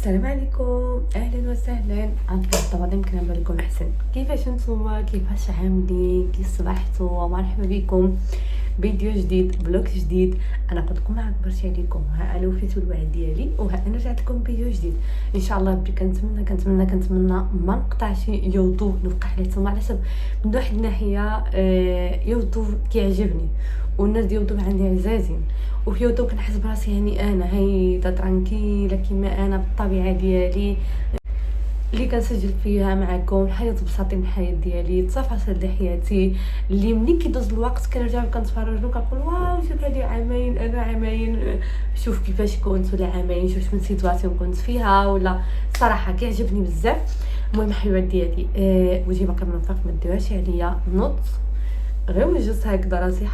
السلام عليكم، اهلا وسهلا. طبعا يمكن نعمل لكم احسن. كيفاش نتوما؟ كيفاش عاملين؟ كي صبحتوا؟ مرحبا بكم فيديو جديد، بلوك جديد. انا قلت لكم ما عبرتش عليكم، ها انا وفيت الوعد ديالي وها انا رجعت لكم فيديو جديد ان شاء الله ربي. كنتمنى ما نقطعش يوتيوب، نبقى حليتهم على سبب من واحد الناحيه. يوتيوب كيعجبني والناس ديال يوتيوب عندي عزازين، وفي يوتيوب كنحس براسي يعني انا هايده ترانكيله كيما انا بالطبيعه ديالي اللي كنسجل فيها معكم حياه بساطين من الحياه ديالي، التفاصيل ديال حياتي اللي ملي كيدوز الوقت كنرجع كنتفرج وكنقول واو شوف هذه عامين، انا عامين شوف كيفاش كنت، ولا عامين شوف من سيتواسيون كنت فيها، ولا صراحه كيعجبني بزاف. المهم حبيبات ديالي، وجهي باقي منفخ، ما ديوهاش عليا نوض غير وجدت هكذا راسي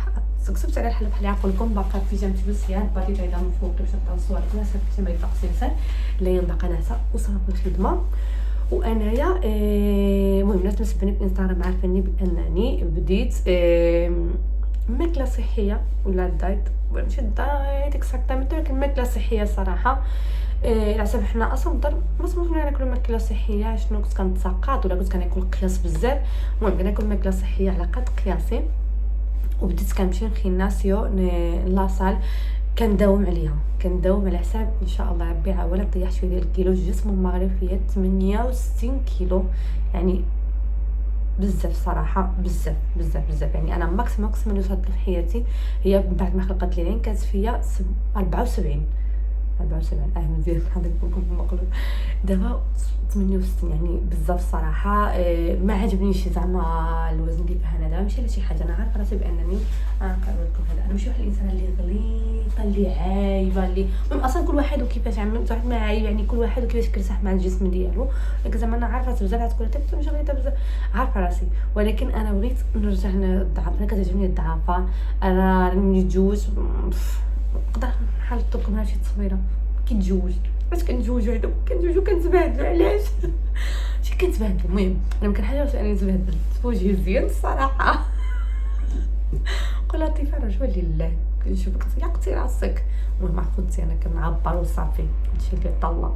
كسبت على الحلة بحال نقول لكم. باقا بيجامتي مزيان، باغي بعدا من فوق باش نبدا نصور ناس حتى ما يطلق سلسال لين باقا ناعسه وصافي الخدمه. وانايا المهم الناس مسبني في انستغرام عارفيني بانني بديت ماكله صحيه ولا دايت، ماشي دايت اكزاكتامنت ولكن ماكله صحيه صراحه. على حسب حنا اصلا ما سمحنا ناكلوا ماكله صحيه، شنو كنت كنتساقط ولا كنت كناكل قياس بزاف. المهم كناكل ماكله صحيه على قد قياسي، وبديت كنمشي نخيناسيو لاصال، كنداوم على حساب ان شاء الله ربي عاوله طيح شويه ديال الكيلو. الجسم المغربي فيه 68 كيلو، يعني بزاف صراحه، بزاف. يعني انا ماكسيموم اللي وصلت في حياتي هي بعد ما خلقت لي العين كانت فيا 74 مزيان هذاك بكم المقلوب. دابا 68، يعني بزاف صراحه. ما عجبنيش زعما الوزن اللي فيه انا دابا، ماشي على شي حاجه، انا عارفه راسي بانني نقرر لكم هذا. انا ماشي واحد الانسان اللي غليظه اللي عايبه اللي اصلا كل واحد وكيفاش عامل، واحد ما عايب يعني كل واحد وكيفاش كيرتاح مع الجسم ديالو. لكن زعما انا عارفه بزاف تقول حتى ماشي غليظه بزاف، عارفه راسي. ولكن انا بغيت نرجع نضعف، انا كتعجبني الضعافه. انا راني متزوج، نقدر نحال لكم هاد شي تصويره كيتزوج، باش كنتزوج وحده وكنتبهدلوا علاش شي كنتبهدلوا. المهم انا ما كنحاجوش انني نتبهدل، وجهي زين الصراحه قول لطيفه رجوع لله كنشوفك تيقتي راسك. المهم اخوتي انا كنعبر وصافي هادشي اللي طلع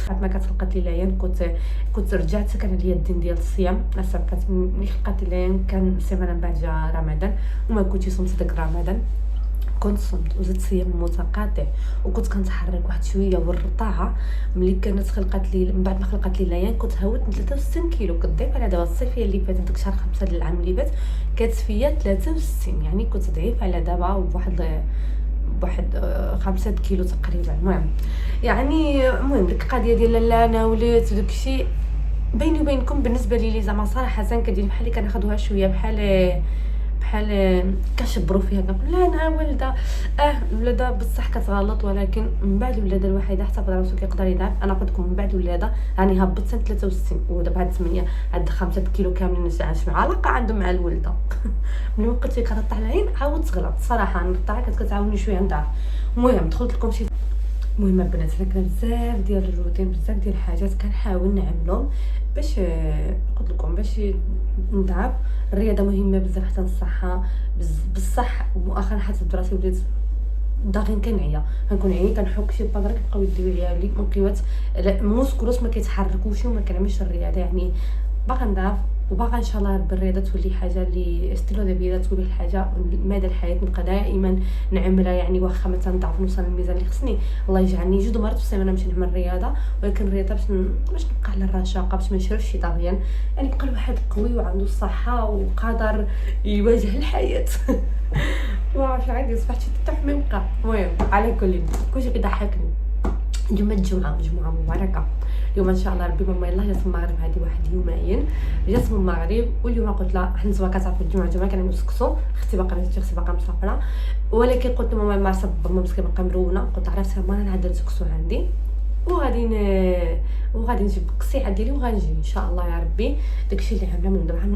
بعد ما كتخلقت لي العين كنت رجعت كان عليا الدين ديال الصيام. اصلا ملي خلقت لي العين كان سيمانه بعد جا رمضان، وما كنتش صمت داك رمضان، كنت صمت وزدت صيام متقاطع، وكنت كنتحرك واحد شويه والرطاعه. ملي كانت خلقت لي من بعد ما خلقت لي العين كنت هاوت 63 كيلو، كضيف على دابا الصيفيه اللي فاتت ديك شهر 5 ديال العام اللي فات كانت فيا 63، يعني كنت ضعيف على دابا بواحد 5 كيلو تقريبا. المهم يعني ديك القضيه ديال لا انا وليت داكشي بيني وبينكم بالنسبه لي زعما صراحه كدير بحال اللي كناخذوها شويه بحال كشبروا فيها، كنقول لا انا والده الولاده بصح كتغلط، ولكن من بعد الولاده الوحيده حتى راسو كيقدر يضعف. انا قلت لكم من بعد الولاده راني هبطت 63 ودابا هاد 8 هاد 5 كيلو كاملين نسعى مع علاقه عندهم مع الولده ملي وقت فيك كتطلع العين عاود تغلط صراحه. الطاعه كتعاوني شويه نضعف. المهم دخلت لكم شي المهم البنات كان بزاف ديال الروتين، بزاف ديال الحاجات كنحاول نعملهم باش قلت لكم باش نضعف. الرياضه مهمه بزاف حتى الصحه بصح. مؤخرا حسيت براسي وليت داغين كنعيا، كنكون عيني كنحك شي بادره كيبقاو يديو لي ممكن موسكولوس ما كيتحركوش وما كنعملش الرياضه. يعني باغا نضعف وباغا ان شاء الله رب الرياضه تولي حاجه اللي ستيلو دو فيدا، تولي حاجه مدى الحياه نبقى دائما نعملها. يعني واخا ما تنضعف نوصل للميزان اللي خصني، الله يجعلني جوج مرات في السيمانه نمشي نعمل الرياضه، ولكن الرياضه باش نبقى على الرشاقه، باش ما نشربش شي طاغيان، يعني يبقى الواحد قوي وعنده الصحه وقادر يواجه الحياه واش عندي صبحت تحمي بقى. المهم على كلشي كيضحكني. اليوم الجمعه مباركه، اليوم ان شاء الله ربي ماما يلاه جات من المغرب، هذه واحد يومين جات من المغرب، واليوم قلت لها حنا زعما كتعرفوا الجمعه كنعملوا سكسو، اختي باقا مسافره، ولكن قلت لماما ما صب ماما مسكينه باقا مرونه، قلت عرفتي ماما انا ندير سكسو عندي وغادي نجيب القصيعه ديالي وغنجي ان شاء الله يا ربي. داكشي اللي عامله من دابا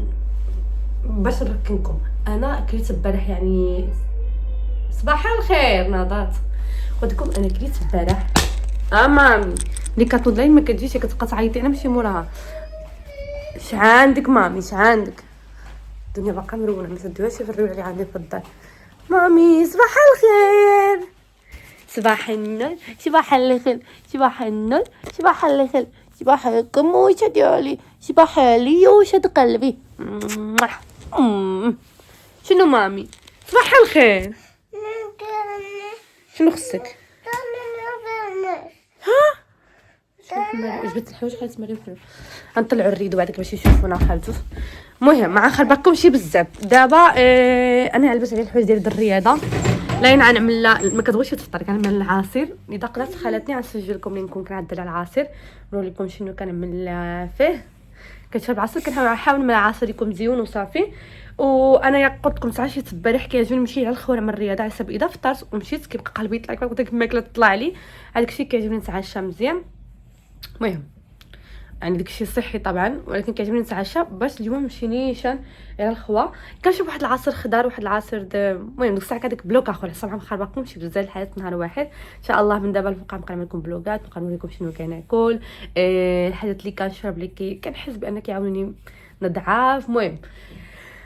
باش نركنكم. انا كليت البارح، يعني صباح الخير ناضات، قلت لكم انا كليت البارح مامي اللي كتنوض ما كتجيش كتبقى تعيطي، انا ماشي موراها. اش عندك مامي اش عندك؟ الدنيا باقا مرونه، ما تدوهاش في الريوع اللي عندي في الدار. مامي صباح الخير صباح النور، صباح الخير، صباح النور، صباح الخير، صباح القموشة ديالي، صباح اليوشة قلبي. شنو مامي؟ صباح الخير. شنو خصك؟ ها جبت الحوايج خليت مريم حلو. غنطلعوا الريدو بعدك باش يشوفونا خالته. المهم ما غنخربقكم شي بزاف دابا. انا علبت على الحوايج ديال الرياضه لاين غنعمل ما كتبغيش تفطر كنعمل العصير. اذا قدرت خالتني غنسجل لكم اللي نكون كنعدل على العصير نوري لكم شنو كنعمل فيه. كنشرب عصير كنحاول من العصير يكون مزيون وصافي. وانا قلت لكم ساعه شي البارح كيعجبني نمشي على الخوره من الرياضه على حسب اذا فطرت ومشيت كيبقى قلبي يطلع داك الماكله تطلع لي. هذاك الشيء كيعجبني نتعشى مزيان. المهم يعني داكشي صحي طبعا ولكن كيعجبني نتعشى باش اليوم مشينيش على الخوا. كنشرب واحد العصير خضار واحد العصير المهم ديك الساعه هذاك بلوك اخر حسب ما خربقكمش بزاف الحياه نهار واحد ان شاء الله. من دابا الفوق نبقى نعمل لكم بلوغات نبقى نوريكم شنو كناكل الحاجات اللي كنشرب اللي كنحس بان كيعاونوني نضعف. المهم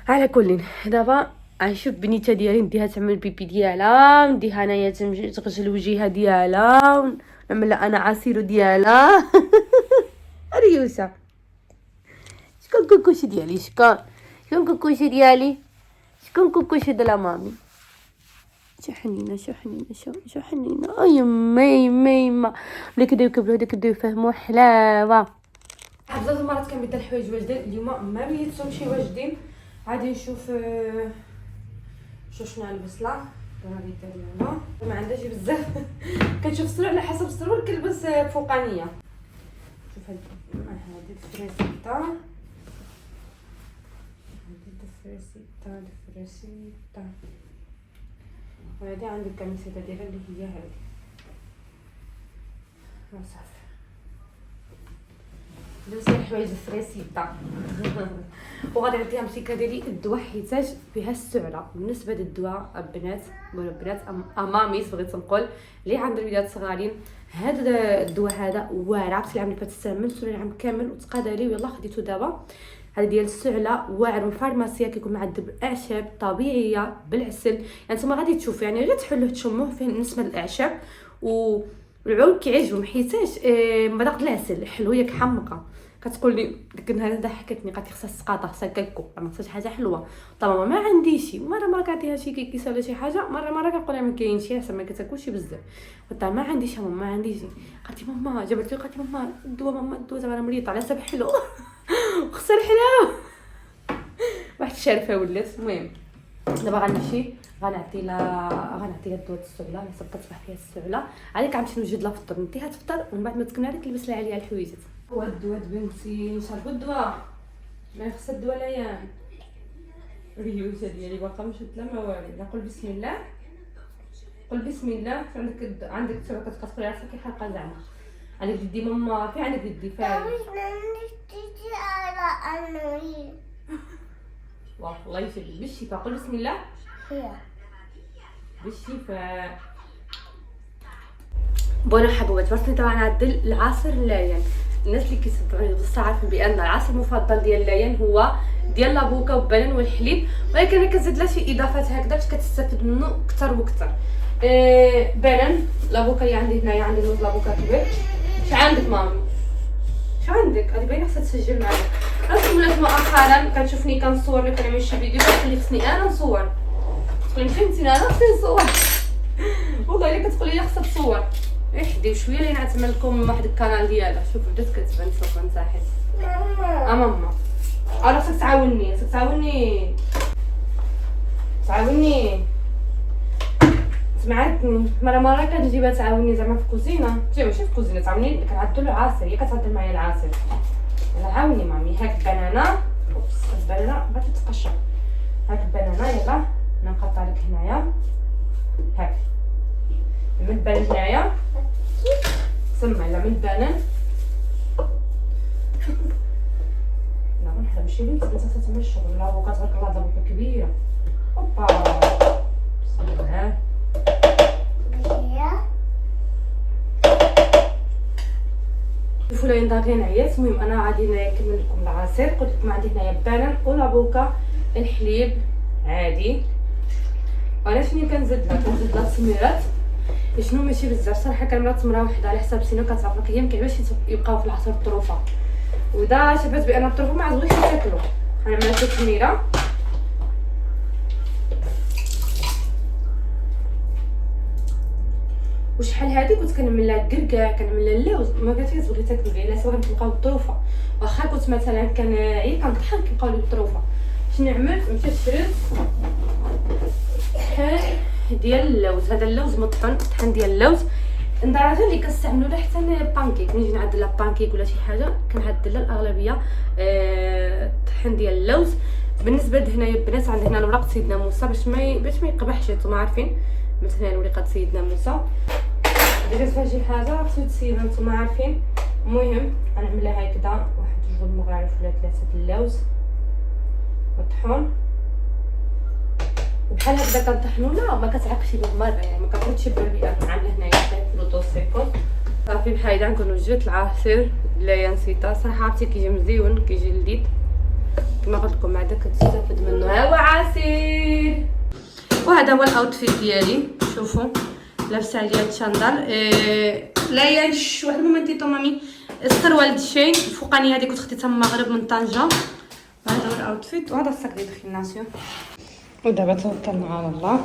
على كل دابا غنشوف بنيته ديالي نديها تعمل البيبي ديالها نديها انايا تغسل وجهها ديالها نعمل لها انا عصير ديالها. ريوسه شكون كوكوشي ديالي؟ شكون كوكوشي ديالي؟ شكون كوكوشي ديال مامي؟ شو حنينه شو حنينه شو حنينه. يما ملي كيبداو يكبروا هذاك كيبداو يفهموا حلاوه. بزاف المرات كنبدا الحوايج واجدين اليوم ما بيتهم شي واجدين. غادي نشوف شنو نلبس لها. ما عندهاش بزاف. كنشوف السرور على حسب السرور كنلبس فوقانيه. شوف هادي الفريسيتا الفريسيتا وهادي عندي الكميسه ديالها اللي هي هادي صافي. لبست الحوايج الفريسيتا. وغادي نعطيها مسكه ديالي الدواء حيتاج فيها السعله. بالنسبه للدواء بنات اماميس بغيت نقول اللي عند الولاد صغارين هذا الدواء هذا واعر. عرفتي العام اللي فات استعملته العام كامل وتقادى لي ويلا خديته دابا. هذا ديال السعله واعر من الفارماسيه كيكون معدل بالاعشاب طبيعيه بالعسل. يعني نتوما غادي تشوفوا يعني غير تحلوه تشموه فيه نسمه الاعشاب والعود كيعجبهم حيتاش مذاق العسل حلو. ياك حمقه كتقول لي ديك النهار ضحكتني قالت لي خصها السقاطه خصها كاكو ما خصهاش حاجه حلوه. طبعا ما عنديش مره كنعطيها شي كيكيسه ولا شي حاجه مره كنقول لها ما كاينش شي حسن ما كتاكلش بزاف. قلت لها ما عنديش ماما ما عنديش. قالت لي ماما جبرتي قالت لي ماما الدواء ماما الدواء زعما مريضه على حسب حلو. وخصها الحلاوه واحد الشارفه ولات. المهم دابا غنمشي غنعطيها الدواء السعله حسب كتصبح فيها السعله. عليك غنمشي نوجد لها فطور نديها تفطر ومن بعد ما تكمل عليك تلبس لها عليها الحويجات. هو الدواء بنتي شربوا الدواء ما خصها الدواء ليان. ريوسه ديالي باقا مشات لا ما والو. قول بسم الله قول بسم الله. عندك تبقى كتقولي راسك كيحرقه زعما عندك دي ماما في عندك دي فاهم والله يسلمك بالشفاء. قول بسم الله بالشفاء. بونا حبوبات برسني طبعا نعدل العصير لاين. الناس اللي كيتبعوني بصح عارفين بان العصير المفضل ديال لاين هو ديال لابوكا والبنان والحليب ولكن انا كنزيد له شي اضافات هكذا باش كتستافد منه اكثر واكثر. بنان لابوكا اللي عندي هنايا عندي نوض لابوكا كبير. اش عندك مامي؟ اش عندك؟ هذه باينه خصها تسجل معايا. راسك ولات مؤخرا كتشوفني كنصور لك كنعمل شي فيديو كتقولي خصني انا نصور. تقولي فهمتيني انا خصني نصور. والله الا كتقولي لي خصك تصور احدي وشويه اللي نعتمل لكم واحد القناه ديالها. شوفوا بدات كتبان صافا مساحت ماما. خصك تعاوني سمعتني مره كتجيبها تعاوني زعما في الكوزينه. ماشي في الكوزينه تعاوني كنعدلو العصير. هي كتعدل معايا العصير. يلا عاوني مامي. هاك البنانه اوبس البنانه بغات تتقشر. هاك البنانه يلا نقطع لك هنايا هاك من البنان هنايا سمع لا من البنان. لا ما نحرمش لي بزاف تتعمل الشغل. لا بوكا تبارك الله بوكا كبيره. اوبا بسم الله. شوفوا لين داغين عيات. المهم انا غادي نكمل لكم العصير. قلت لكم عندي هنايا البنان ولابوكا الحليب عادي. علاش ملي كنزيد لها تسميرات شنو ماشي بزاف صراحه. كنمرا تمره وحده على حساب سينو كتعرفك هي مكيعجبش يبقاو في العصير الطروفه. ودا شافت بان الطروفه ما عزويش يتاكلوا، غنعمل هاد التميره. وشحال هادي كنت كنعمل لها كركاع، كنعمل لها اللوز، ما كانتش كتبغي تاكل بها، لا سوا كنبقاو بالطروفه. واخا كنت مثلا كنضحك كيبقاو لي بالطروفه. شنو عملت؟ مشيت شريت شحال ديال اللوز. هذا اللوز مطحون، طحن ديال اللوز. لدرجه اللي كنستعملوا له حتى بانكيك. نجي نعدل لها بانكيك ولا شي حاجه كنعدل لها الاغلبيه طحن ديال اللوز. بالنسبه لهنايا البنات عندنا هنا الورق سيدنا موسى باش ما يقبحش. نتوما عارفين مثلا الورقه سيدنا موسى اذا كتبان شي حاجه خصو تسيبها، نتوما عارفين. المهم غنعمل لها هكذا واحد 2 مغارف ولا 3 اللوز مطحون بحال هكذا. كنطحنوا لا ما كتعقش بالمره، يعني ما كنبغيش بالبيئه. عامله هنايا لوطو سيكون صافي. بحال هكذا نكونوا جبت العصير لا نسيتها صراحه. عرفتي كيجي مزيون كيجي لذيذ كما قلت لكم. هذا كتستافد منه. ها هو عصير. وهذا هو الاوتفيت ديالي. شوفوا لابسه عليا الشاندال لا ينش واحد المومنتيتو مامي. السروال دشي الفوقانيه هذه كنت خديتها من المغرب من طنجه. هذا هو الاوتفيت وهذا الصاك ديال الخيناسيو. ودابا توكلنا على الله.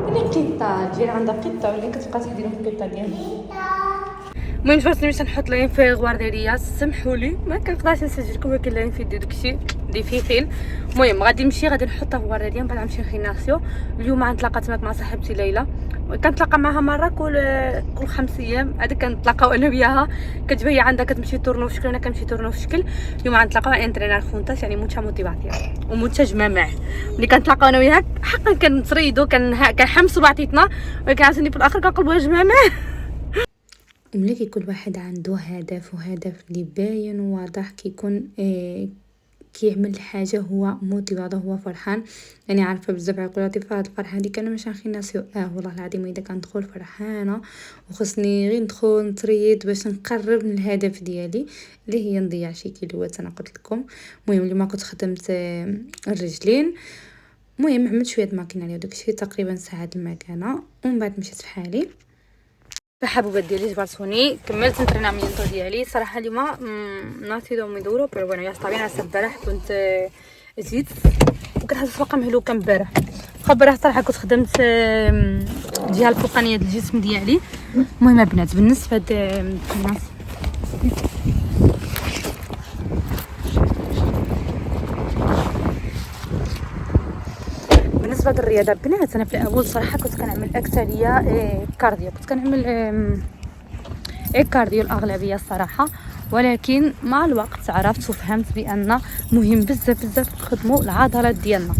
قطه تجي عندها قطه ولا كتبقى تحدي في القطه ديالها. المهم جبرتني باش نحط لين في غوار دياليا. سمحوا لي ما كنقدرش نسجل لكم ولكن لاين فيديو داكشي ديفيسيل. المهم غادي نحطها في غوار ديالي من بعد نمشي لخيناسيو. اليوم غنتلاقات مع صاحبتي ليلى. كنتلاقى معها مره كل 5 ايام. هذا كنتلاقاو انا وياها. كتجي هي عندها كتمشي تورنو في شكل وانا كنمشي تورنو في شكل. اليوم غنتلاقاو انترينار خونتاس يعني موتا موتيفاسيون وموتا جمامع. ملي كنتلاقاو انا وياها حقا كنتريدو كنحمسوا بعضياتنا ولكن عاوتاني في الاخر كنقلبوها جمامع. ملي كيكون واحد عنده هدف وهدف اللي باين وواضح كيكون كيعمل الحاجه هو موتيفاد هو فرحان. يعني عارفه بزاف عقولاتي في هاد الفرحه هذيك كان ماشي نخيناسيو والله العظيم اذا كندخل فرحانه وخصني غير ندخل نتريد باش نقرب من الهدف ديالي اللي هي نضيع شي كيلوات انا قلت لكم. المهم اليوم كنت خدمت الرجلين. المهم عملت شويه ماكينه عليا داكشي تقريبا ساعه المكانه ومن بعد مشيت في حالي. الحبوبات ديالي جبرتوني كملت الترينامينتو ديالي صراحه. اليوم ناتي دومي دورو بيرو بونو يا صاحبي. انا البارح كنت زيد وكنحس الواقع مهلوكه امبارح. البارح صراحه كنت خدمت الجهه الفوقانيه ديال الجسم ديالي. المهم البنات بالنسبه للناس بالنسبه للرياضه بنات انا في الاول صراحه كنت كنعمل اكثريه كارديو. كنت كنعمل كارديو الاغلبيه الصراحه. ولكن مع الوقت عرفت وفهمت بان مهم بزاف بزاف نخدموا العضلات ديالنا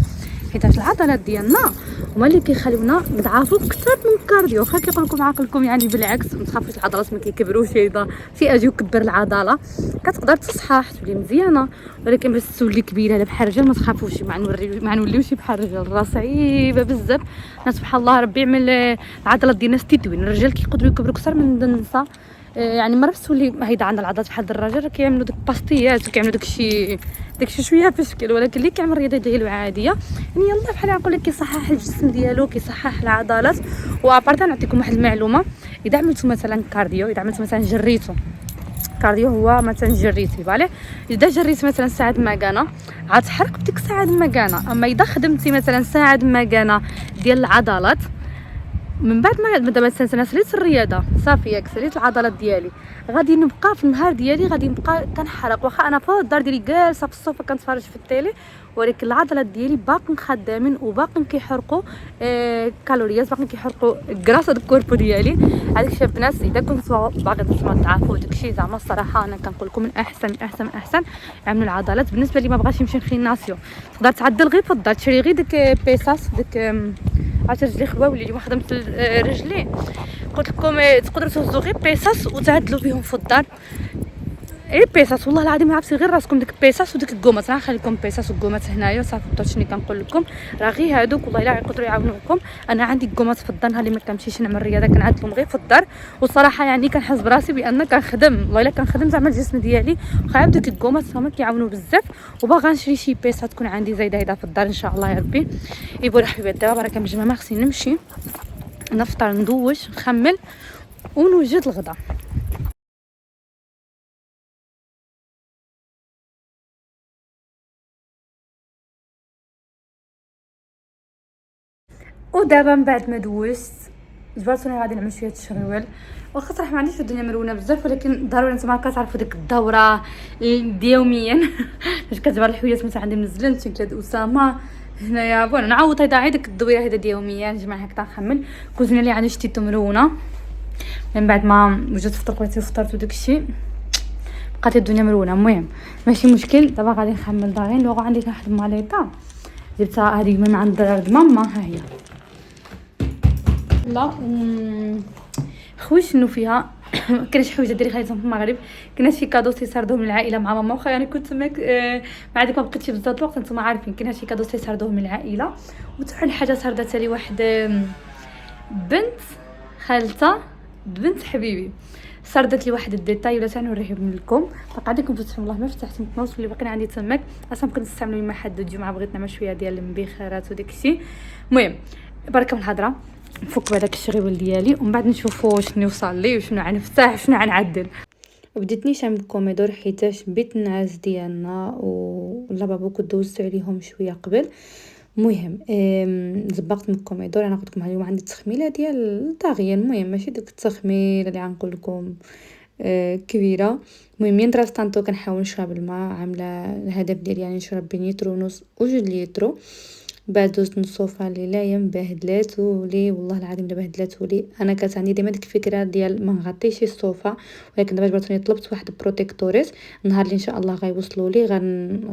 حيت العضلات ديالنا هما اللي كيخليونا نضعفوا اكثر من الكارديو. واخا كيقول لكم عقلكم يعني بالعكس ما تخافوش العضلات ما كيكبروش. اذا شي اجي وكبر العضله كتقدر تصحح تولي مزيانه ولكن باش تولي كبيره لا بحال الرجال ما تخافوش ما نوليوش بحال الرجال. راه صعيبه بزاف. سبحان الله ربي يعمل العضلات ديالنا تتوين. الرجال كيقدروا يكبروا اكثر من النساء. يعني مرة تولي هيدا عندها العضلات بحال الراجل كيعملوا ديك باستيات وكيعملوا داكشي شويه في الشكل. ولكن اللي كيعمل الرياضه ديالو عاديه يعني يلا بحال نقول لك كيصحح الجسم ديالو كيصحح العضلات. وابارتا نعطيكم واحد المعلومه. اذا عملتوا مثلا كارديو اذا عملتوا مثلا جريتو كارديو هو مثلا جريتي فالي اذا جريت مثلا ساعه المكانه غتحرق بديك الساعه المكانه. اما اذا خدمتي مثلا ساعه المكانه ديال العضلات من بعد ما دابا انا ساليت الرياضه صافي ياك ساليت العضلات ديالي غادي نبقى في النهار ديالي غادي نبقى كنحرق. واخا انا في الدار ديالي جالسه في الصوفه كنتفرج في التيلي ولكن العضلات ديالي باقين خدامين وباقين كيحرقوا كالوريات باقين كيحرقوا كراس ديال الكوربو ديالي. هذاك الشيء الناس اذا كنتوا باغي تسمعوا تعرفوا داكشي زعما الصراحه انا كنقول لكم من احسن عملوا العضلات. بالنسبه اللي ما بغاش يمشي للخيناسيو تقدر تعدل غير في الدار تشري غير ديك بيساس ديك عاد رجلي خواوي اللي اليوم خدمت الرجلين قلت لكم تقدروا تهزوا غير بيساس وتعدلوا بهم في الدار. اي بيساس والله العظيم عرفتي غير راسكم ديك بيساس وديك الكومات. راه نخليكم بيساس وكومات هنايا صافي. بطلت شنو كنقول لكم، راه غير هادوك والله الا يقدروا يعاونوكم. انا عندي كومات في الدار، نهار اللي ما كنمشيش نعمل الرياضه كنعدلهم غير في الدار. والصراحه يعني كنحس براسي بان كنخدم والله الا كنخدم زعما الجسم ديالي. وخا ديك الكومات هما كيعاونوا بزاف. وباغا نشري شي بيسه تكون عندي زايده هيدا في الدار ان شاء الله يا ربي. ايوا حبيبات دابا راه كنجمع ما خصني نمشي نفطر ندوش نخمل ونوجد الغدا. ودابا من بعد ما دوشت جبرتوني غادي نعمل شويه الشريول. واخا صراحه ما عنديش الدنيا مرونه بزاف، ولكن ضروري نتوما كتعرفوا ديك الدوره يوميا فاش كتجبر الحويات. مثلا عندي منزلين تنكلاد اسامه هنايا بون نعوض هيدا ديك الدويره هيدا يوميا نجمع هكذا نخمل. كوزينه اللي عندي شتيتو مرونه من بعد ما وجدت فطر خواتي فطرت وداكشي بقات الدنيا مرونه. المهم ماشي مشكل. دابا غادي نخمل دارين. لو عندي واحد الماليطه جبتها هذه من عند ماما، ها هي لا خويا شنو فيها كاين شي حوايج ديري خايتهم في المغرب. كاين شي كادو تيسردوه من العائله مع ماما. واخا يعني كنت تماك مع ديك ما بقيتش بزاف الوقت نتوما عارفين كاين شي كادو تيسردوه من العائله. وتحل حاجه سردت لي واحد بنت خالته بنت حبيبي سردت لي واحد الديتاي ولا تنوريهم لكم. باقا عندكم فتح الله ما فتحت مكنوس اللي باقي عندي تماك اصلا كنت نستعملوا مع حد الجمعه. بغيت نعمل شويه ديال المبخرات وداكشي. المهم بركه من الهضره نفك بهذاك الشغيول ديالي ومن بعد نشوفوا شنو وصل لي وشنو غنفتح وشنو غنعدل. وبديت نيشان بالكوميدور حيتاش بيت النعاس ديالنا واللافابو كنت دوزت عليهم شويه قبل. المهم زبقت من الكوميدور. انا قلت لكم اليوم عندي التخميله ديال الطاغيه. المهم ماشي ديك التخميله اللي غنقول لكم كبيره. المهم من راس طنطو كنحاول نشرب الماء. عامله الهدف ديالي يعني نشرب بين لتر ونص وجوج لتر. بعد دوزت الصوفه اللي لا ينبهدلاتو لي والله العظيم لا بهدلاتو لي. انا كانت عندي ديما ديك الفكره ديال ما نغطيش الصوفه، ولكن دابا جبرتوني طلبت واحد بروتيكتوريس. النهار اللي ان شاء الله غيوصلوا لي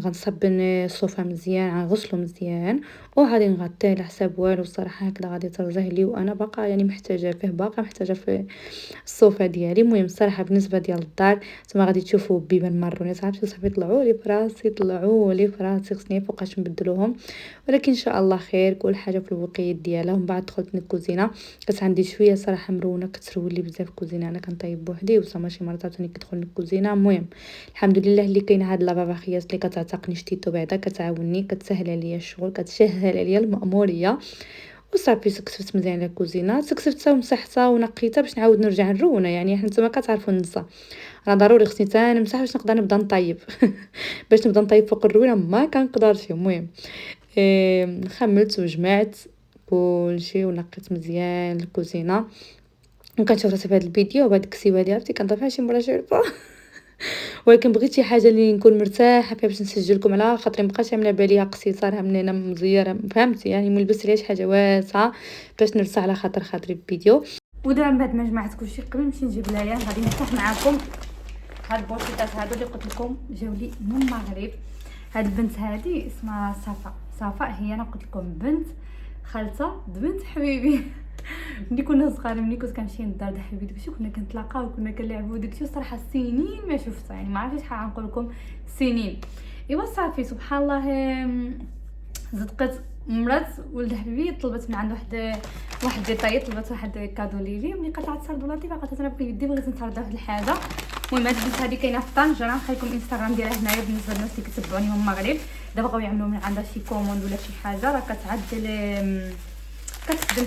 غنصبن الصوفه مزيان غنغسلو مزيان وغادي نغطيه على حساب والو. الصراحه هكذا غادي ترجع لي وانا باقا يعني محتاجه فيه باقا محتاجه في الصوفه ديالي. المهم الصراحه بالنسبه ديال الدار نتوما غادي تشوفوا بيبان مارونيت عرفتي صافي طلعوا لي فراسي خصني فوقاش نبدلوهم، ولكن ان شاء الله خير كل حاجه في الوقيت ديالها. ومن بعد دخلت للكوزينه كانت عندي شويه صراحه مرونه كتسرول لي بزاف الكوزينه. انا كنطيب بوحدي وصافي شي مرات عاوتاني كتدخل للكوزينه. المهم الحمد لله اللي كاين هاد لافابا خياس اللي كتعتقني شتيتو بعدا كتعاوني كتسهل عليا الشغل كتسهل عليا المأموريه. وصافي سكسفت مزيان الكوزينه سكسفتها ومسحتها ونقيتها باش نعاود نرجع نرونه. يعني حنا نتوما كتعرفوا النساء انا ضروري خصني حتى نمسح باش نقدر نبدا نطيب باش نبدا نطيب فوق الروينه ما كنقدرش. المهم خملت وجمعت كلشي ونقيت مزيان الكوزينه. وكنشوف راسي في هذا الفيديو بهذيك السيبه ديالي كنضيفها شي مره شرفه ولكن بغيت شي حاجه اللي نكون مرتاحه فيها باش نسجل لكم على خاطري مابقاش عامله بالي قصيصرها منينه مزيره فهمتي يعني ملبس ليش حاجه واسعه باش نرسى على خاطري الفيديو. ودابا من بعد ما جمعت كلشي قبل نمشي نجيب لايان غادي نفتح معكم هاد البوشيطات هادو اللي قلت لكم جاو لي من المغرب. هاد البنت هادي اسمها صفاء هي انا قلت لكم بنت خالته بنت حبيبي ملي كنا صغار ملي كنت كنمشي للدار د حبيبي داكشي كنا كنتلاقاو وكنا كنلعبوا داكشي. الصراحه سنين ما شفتها يعني ما عرفتش شحال غنقول لكم سنين. ايوا صافي سبحان الله صدقت مرات ولد حبيبي طلبت من عند واحد ديطاي طلبت واحد كادو ليلي ملي قطعت صرد لطيفه قالت انا بيدي بغيت نصرد واحد الحاجه. المهم هاد البنت هادي كاينه في طنجه غنخليكم الانستغرام ديالها هنايا بالنسبه للناس اللي كتبعوني من المغرب دابا بغاو يعملوا من عندها شي كوموند ولا شي حاجه راه كتعدل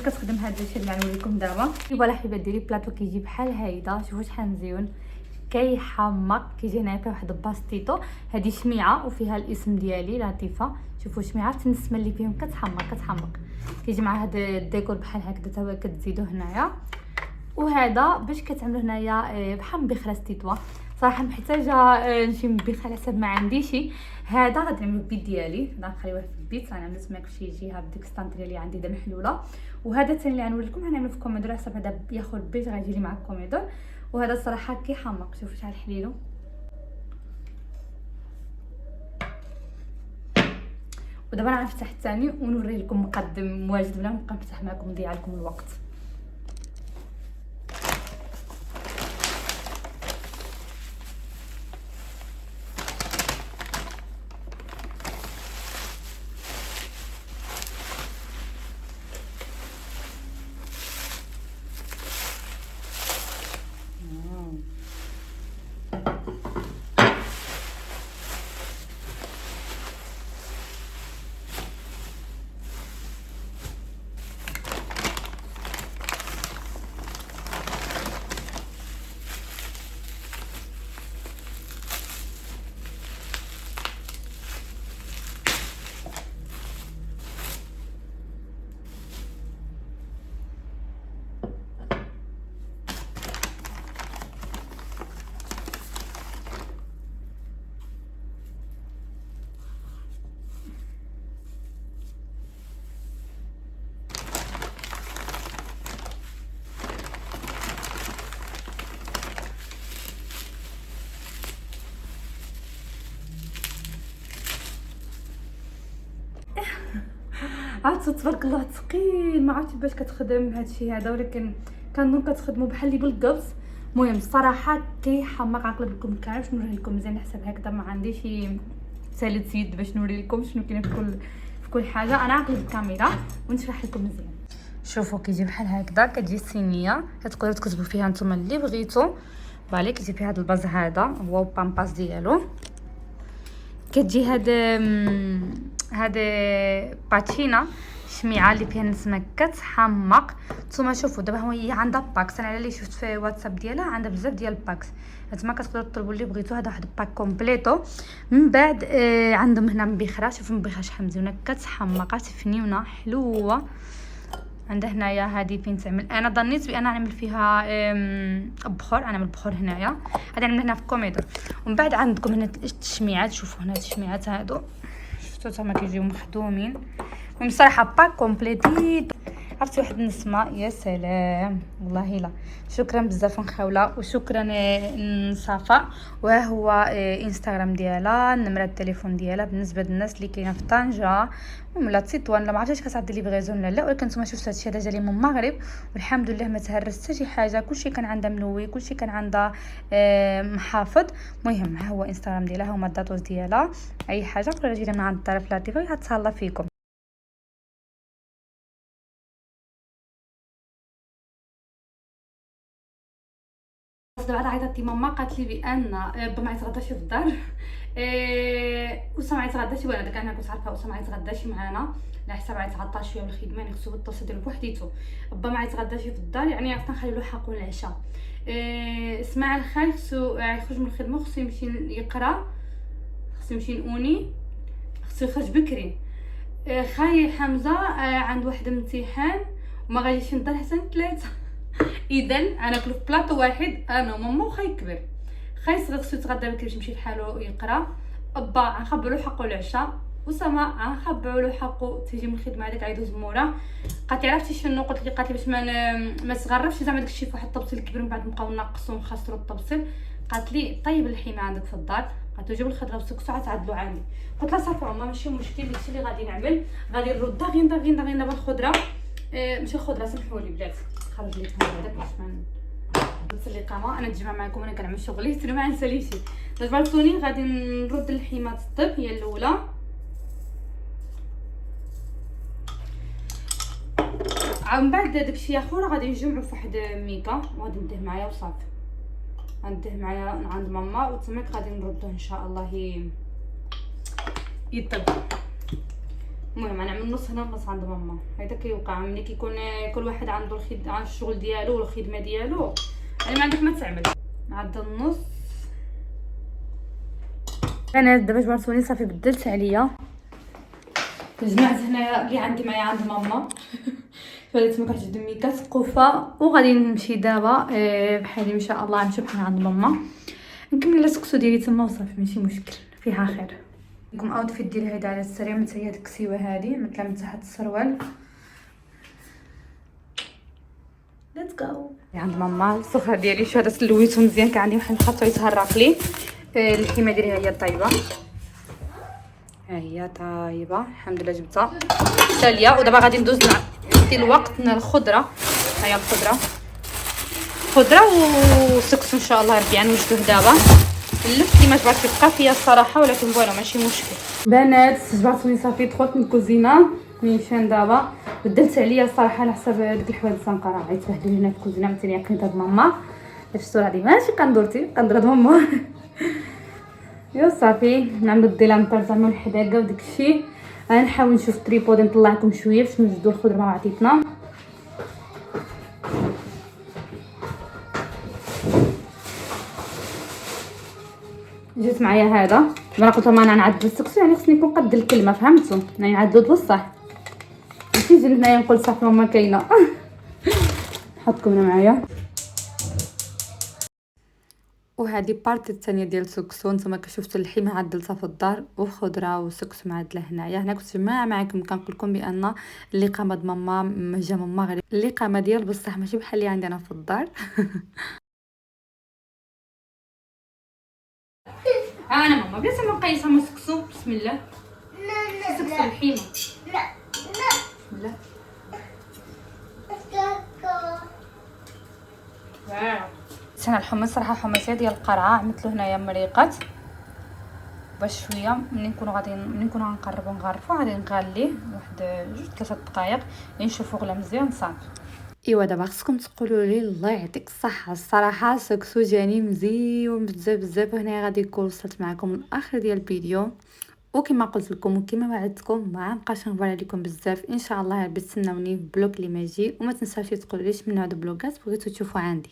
كتخدم هاد الشيء اللي غنوريكم دابا. ايوا الحبيبات ديالي بلاطو كيجي بحال هيدا شوفوا شحال مزيون كيحمق كيجي هنايا فيه واحد الباستيطو. هذه شميعه وفيها الاسم ديالي لطيفه. شوفوا شميعه النسمه اللي فيهم كتحمق كيجي مع هذا الديكور بحال هكذا تا هو كتزيدوه هنايا. وهذا باش كتعملوا هنايا بحال مبخره ستيتوا. صراحه محتاجه نمشي مبخره على حسب ما عنديش. هذا غادي نعملو البيت ديالي غنخليوه في البيت انا عملت معك شي جهه بديك السطانطريه اللي عندي دا محلوله. وهذا الثاني اللي غنوري لكم غنعملو في الكوميدور حسب هذا ياخذ البيت غيجي لي مع الكوميدور. وهذا الصراحه كيحمق شوفوا شحال حليلو. ودابا انا غنفتح الثاني ونوري لكم مقدم مواجد بلا نبقى نفتح معكم نضيع لكم الوقت. عرفتوا تبارك الله ثقيل، ما عرفتش باش كتخدم هادشي هذا، ولكن كنظن كتخدموا بحال اللي بالقبض. المهم الصراحه كيحمق. غنقلب لكم الكاميرا باش نوريه لكم مزيان حسب هكذا، ما عنديش ثالث يد باش نوري لكم شنو كاين في كل حاجه. انا غنقلب الكاميرا ونشرح لكم مزيان. شوفوا كيجي بحال هكذا، كتجي صينيه كتقدروا تكتبوا فيها نتوما اللي بغيتو. بالي كيجي فيها هذا الباز هذا هو بامباس ديالو. كتجي هاد باتشينا شميعه اللي فيها نسمه كتحمق. نتوما شوفوا دابا هي عندها باكس، انا على اللي شفت في واتساب ديالها عندها بزاف ديال الباكس. نتوما كتقدروا تطلبوا اللي بغيتو. هذا واحد باك كومبليتو. من بعد عندهم هنا مبخره، شوفوا مبخره شحال مزيونه كتحمق، فنيونه حلوه. عندها هنايا هذه فين تعمل. انا ظنيت بان نعمل فيها بخور، انا نعمل بخور هنايا. هذا نعمل هنا في الكوميدور. ومن بعد عندكم هنا التشميعات، شوفوا هنا التشميعات هادو شفتوا تما كيجيو مخدومين. المهم صراحه باك كومبليتي. عرفتي واحد النسمه يا سلام والله. لا شكرا بزاف نخاوله، وشكرا صفاء. وها هو انستغرام ديالها، نمره التليفون ديالها بالنسبه للناس اللي كاينه في طنجه ولا تطوان. لا ما عرفتش كتعدي لي بغيزون لا، ولكن نتوما شفتوا هادشي هذا جالي من المغرب والحمد لله ما تهرست حتى شي حاجه. كلشي كان عندها ملوي، كلشي كان عندها محافظ. المهم ها هو انستغرام ديالها، هما الداتوز ديالها. اي حاجه قولوا جينا من عند الطرف لطيفه غتهلا فيكم. دابا عيطات لي ماما قالت لي بان با ما يتغداش في الدار. وسام يتغداش، وانا داك انا كنت عارفه وسام يتغداش معانا على حساب يتعطى شويه من الخدمه، يعني خصو يتصل ديالو بوحديتو. با ما يتغداش في الدار يعني عرفت نخلي له حقه العشاء. اسماعيل خايف خصو يخرج من الخدمه، خصو يمشي يقرا، خصو يمشي لوني، خصو يخرج بكري. خاي حمزه عنده واحد الامتحان وما غاديش ينضل حتى 3. اذا انا كل في بلاطو واحد، انا وماما وخاي كبير. خاي صغير خصو يتغدى بكري باش يمشي لحالو يقرا. با غنخبروا له حقه العشاء، وسما غنخبروا له حقه تيجي من الخدمه هذيك غيدوز مورا. قالت لي عرفتي شنو قلت لي؟ قالت لي باش ما تغرفش زعما داكشي في واحد الطبسيل كبير من بعد نبقاو ناقصوا ونخسروا الطبسيل. قالت لي طيب اللحيمه عندك في الدار، قالت له جيب الخضره والسكسو عتعدلوا عندي. قلت لها صافي ماما ماشي مشكل، داكشي اللي غادي نعمل غادي نرد غير دابا الخضره. ماشي الخضره سمحوا لي بلاتي، خرج لي هذاك باش ما درت الاقامه. انا تجمع معكم انا كنعمل شغلي حتى ما نساليش. دابا التوني غادي نرد اللحيمه تطيب هي الاولى. من بعد داكشي اخر غادي نجمعو في واحد ميكا وغادي نديه معايا وصافي. غنديه معايا عند ماما وتماك غادي نردوه ان شاء الله يطيب. المهم انا نعمل نص هنا ونص عند ماما. هذا كيوقع ملي كيكون كل واحد عنده الشغل ديالو والخدمه ديالو، يعني ما عندك ما تعمل. عاد النص انا دابا جبرتوني صافي بدلت عليا. جمعت هنا اللي عندي معايا عند ماما. فديت تما واحد الميكا ثقوفه، وغادي نمشي دابا بحالي ان شاء الله نمشي بحال عند ماما نكمل السكسو ديالي تما وصافي ماشي مشكل فيها خير. لكم اوتفيت ديال هيدا على السريع. مثلا هاد الكسيوه هادي مثلا من تحت السروال. ليتس جو عند ماما. السفره ديالي شو هذا سلويته مزيان، كان عندي واحد الخطو يتهرق لي. اللحمه ديالي ها هي طايبه، ها هي طايبه الحمد لله جبتها ساليه. ودابا غادي ندوز نعطي الوقت الخضره. ها هي الخضره وسكسو ان شاء الله ربي غنوجدوه دابا. اللفت اللي ما جبرتش بقى فيا الصراحه، ولكن فوالا ماشي مشكل. بنات جبرتوني صافي دخلت من الكوزينه نيشان دابا. بدلت عليا الصراحه على حساب ديك الحوايج الزنقره غيتبهدلوا هنا في الكوزينه. مثلا عقلت هاد ماما شفتوا هادي ماشي كندورتي كندرد ماما. يا صافي نعملوا الديلانطر زعما الحداقه وداك الشيء. غنحاول نشوف تريبود نطلع لكم شويه باش نوجدوا الخضره ما عطيتنا. جيت معايا هذا انا قلت لهم انا نعدل السكسو، يعني خصني نكون قد الكلمه فهمتوا، يعني نعدلو بصح ماشي نجي هنايا نقول صافي ماما كاينه. نحطكم هنا معايا. وهذه بارتي الثانيه ديال السكسو. نتوما كشفتوا اللحمه عدلتها في الدار وخضره وسكسو معدله هنايا. هنا كنت معكم كنقول لكم بان الاقامه د ماما جا من المغرب، الاقامه ديال بصح ماشي بحال اللي عندنا في الدار. انا ماما بلاتي ما نقيسها من سكسو. بسم الله. سكسو اللحمه. لا هنا الحمص صراحه حمصيه ديال القرعه، عملت له هنايا مريقات باش شويه ملي نكونوا غنقربوا غادي نغليه واحد 2-3 دقائق نشوفوا غلا مزيان صافي. ايوا دابا خصكم تقولوا لي الله يعطيك الصحه، الصراحه سكسو جاني مزيون بزاف بزاف. هنا غادي يكون وصلت معكم الاخر ديال الفيديو، وكما قلت لكم وكما وعدتكم ما نبقاش نهضر عليكم بزاف. ان شاء الله بتسناوني في بلوك اللي ما يجي، وما تنساوش تقولوا لي من هاد البلوكات بغيتو تشوفوا عندي.